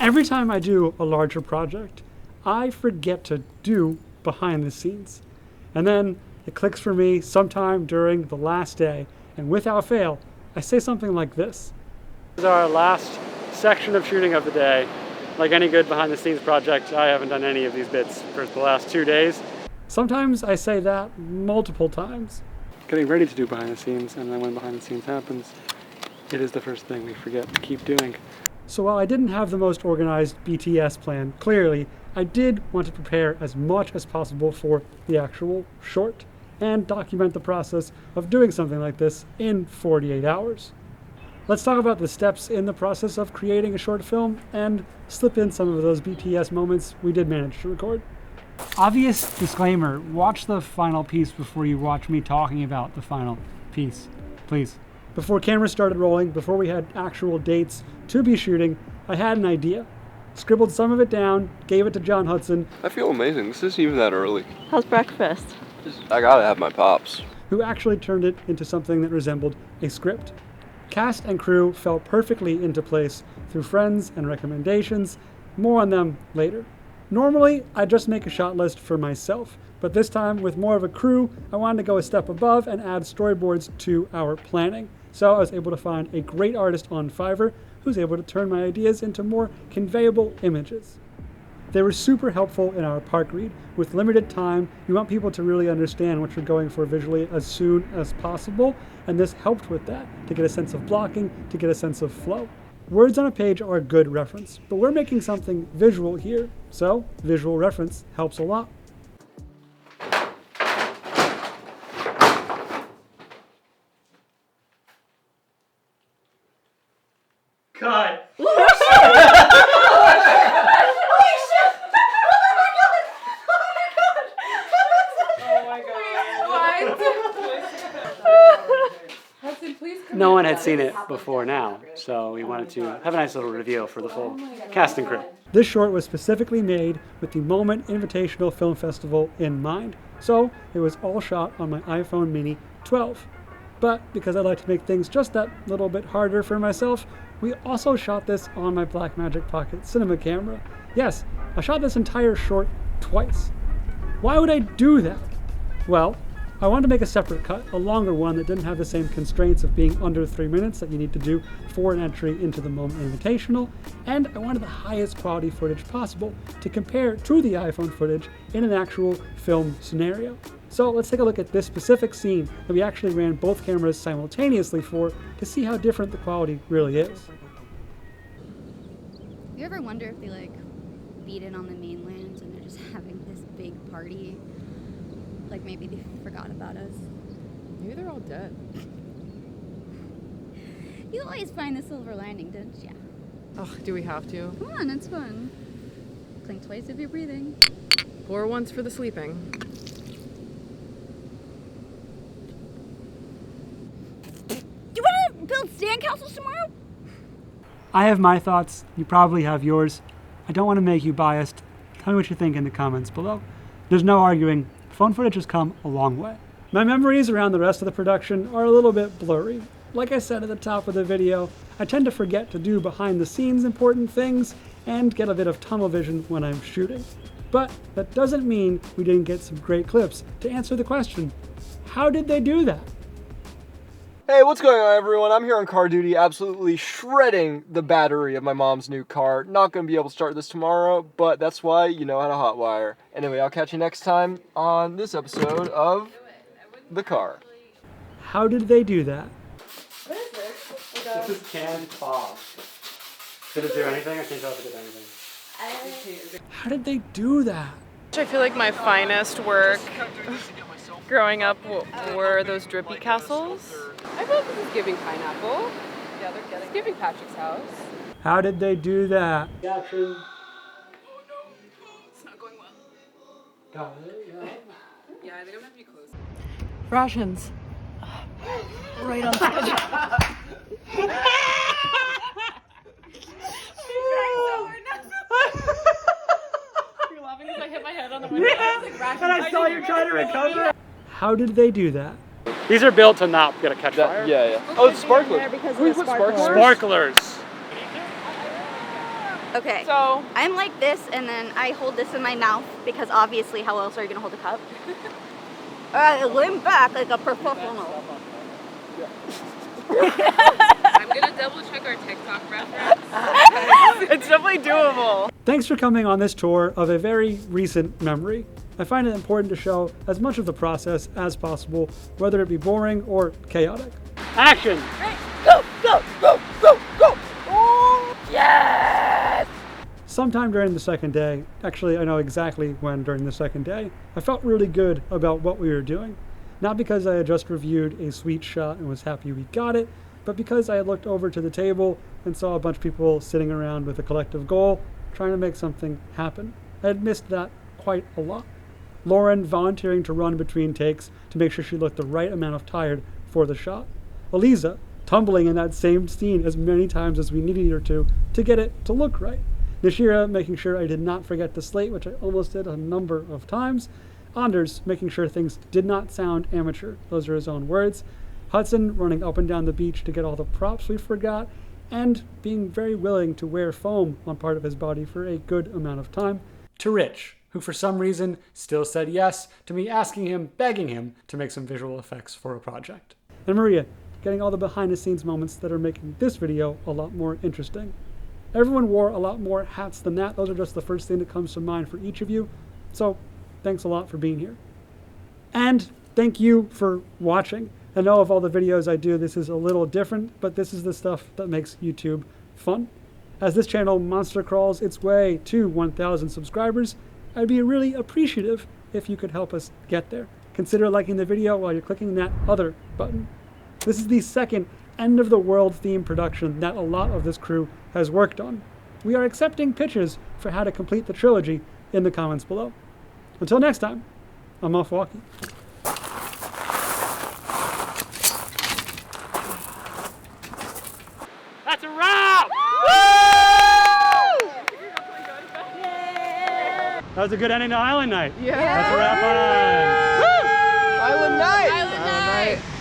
Every time I do a larger project, I forget to do behind the scenes. And then it clicks for me sometime during the last day, and without fail, I say something like this. This is our last section of shooting of the day. Like any good behind the scenes project, I haven't done any of these bits for the last 2 days. Sometimes I say that multiple times. Getting ready to do behind the scenes, and then when behind the scenes happens, it is the first thing we forget to keep doing. So while I didn't have the most organized BTS plan, clearly, I did want to prepare as much as possible for the actual short and document the process of doing something like this in 48 hours. Let's talk about the steps in the process of creating a short film and slip in some of those BTS moments we did manage to record. Obvious disclaimer, watch the final piece before you watch me talking about the final piece, please. Before cameras started rolling, before we had actual dates to be shooting, I had an idea. Scribbled some of it down, gave it to John Hudson. I feel amazing. This isn't even that early. How's breakfast? I gotta have my pops. Who actually turned it into something that resembled a script. Cast and crew fell perfectly into place through friends and recommendations. More on them later. Normally, I just make a shot list for myself, but this time, with more of a crew, I wanted to go a step above and add storyboards to our planning. So I was able to find a great artist on Fiverr who's able to turn my ideas into more conveyable images. They were super helpful in our park read. With limited time, you want people to really understand what you're going for visually as soon as possible, and this helped with that, to get a sense of blocking, to get a sense of flow. Words on a page are a good reference, but we're making something visual here, so visual reference helps a lot. Cut! No one had seen it before now, so we wanted to have a nice little reveal for the full cast and crew. This short was specifically made with the Moment Invitational Film Festival in mind, so it was all shot on my iPhone Mini 12. But because I like to make things just that little bit harder for myself, we also shot this on my Blackmagic Pocket cinema camera. Yes, I shot this entire short twice. Why would I do that? Well, I wanted to make a separate cut, a longer one that didn't have the same constraints of being under 3 minutes that you need to do for an entry into the Moment Invitational, and I wanted the highest quality footage possible to compare to the iPhone footage in an actual film scenario. So let's take a look at this specific scene that we actually ran both cameras simultaneously for to see how different the quality really is. You ever wonder if they beat in on the mainland and they're just having this big party? Like maybe they forgot about us. Maybe they're all dead. You always find the silver lining, don't you? Oh, do we have to? Come on, it's fun. Clink twice if you're breathing. Pour once for the sleeping. You want to build sandcastles tomorrow? I have my thoughts. You probably have yours. I don't want to make you biased. Tell me what you think in the comments below. There's no arguing. Phone footage has come a long way. My memories around the rest of the production are a little bit blurry. Like I said at the top of the video, I tend to forget to do behind the scenes important things and get a bit of tunnel vision when I'm shooting. But that doesn't mean we didn't get some great clips to answer the question, how did they do that? Hey, what's going on, everyone? I'm here on car duty, absolutely shredding the battery of my mom's new car. Not going to be able to start this tomorrow, but that's why you know how to hotwire. Anyway, I'll catch you next time on this episode of The Car. How did they do that? What is this? This is canned fog. Did it do anything? I can't tell if it did anything. How did they do that? I feel like my finest work growing up were those drippy castles. I feel like this is giving pineapple. Yeah, they're getting. It's giving Patrick's house. How did they do that? Action. Oh no, it's not going well. Got it, yeah. Yeah, I think I'm gonna be close. Rations. Right on top. You're laughing because I hit my head on the window. Yeah. Like, And I saw you trying to recover. How did they do that? These are built to not get a catch fire. Yeah. Oh, it's sparklers. Because We of the put sparklers. Sparklers. Okay. So I'm like this, and then I hold this in my mouth because obviously, how else are you gonna hold a cup? Lean back like a professional. I'm gonna double check our TikTok reference. It's definitely doable. Thanks for coming on this tour of a very recent memory. I find it important to show as much of the process as possible, whether it be boring or chaotic. Action! Go, go, go, go, go! Oh, yes! Sometime during the second day, actually I know exactly when during the second day, I felt really good about what we were doing. Not because I had just reviewed a sweet shot and was happy we got it, but because I had looked over to the table and saw a bunch of people sitting around with a collective goal, trying to make something happen. I had missed that quite a lot. Lauren volunteering to run between takes to make sure she looked the right amount of tired for the shot. Eliza tumbling in that same scene as many times as we needed her to get it to look right. Nishira making sure I did not forget the slate, which I almost did a number of times. Anders making sure things did not sound amateur. Those are his own words. Hudson running up and down the beach to get all the props we forgot, and being very willing to wear foam on part of his body for a good amount of time. To Rich, who for some reason still said yes to me asking him, begging him to make some visual effects for a project. And Maria, getting all the behind the scenes moments that are making this video a lot more interesting. Everyone wore a lot more hats than that. Those are just the first thing that comes to mind for each of you. So thanks a lot for being here. And thank you for watching. I know of all the videos I do, this is a little different, but this is the stuff that makes YouTube fun. As this channel monster crawls its way to 1,000 subscribers, I'd be really appreciative if you could help us get there. Consider liking the video while you're clicking that other button. This is the second end-of-the-world theme production that a lot of this crew has worked on. We are accepting pitches for how to complete the trilogy in the comments below. Until next time, I'm off walking. That's a wrap! That was a good ending to Island Night. Yeah. That's a wrap on Island. Island night. Island night.